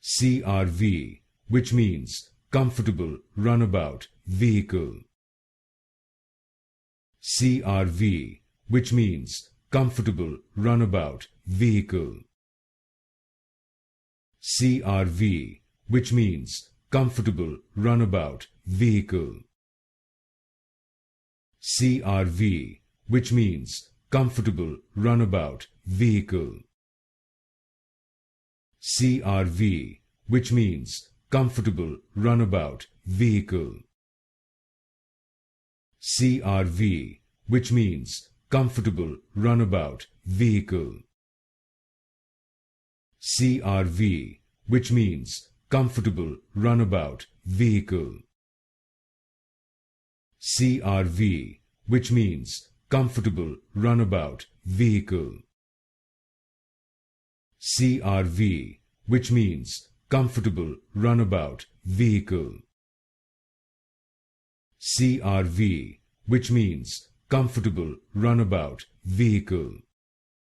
CRV, which means comfortable runabout vehicle. CRV, which means comfortable runabout vehicle. CRV, which means comfortable runabout vehicle. CRV, which means comfortable runabout vehicle. CRV, which means comfortable runabout vehicle. CRV, which means comfortable runabout vehicle. CRV, which means comfortable runabout vehicle. CRV, which means comfortable runabout vehicle. CRV, which means comfortable runabout vehicle. CRV, which means comfortable runabout vehicle.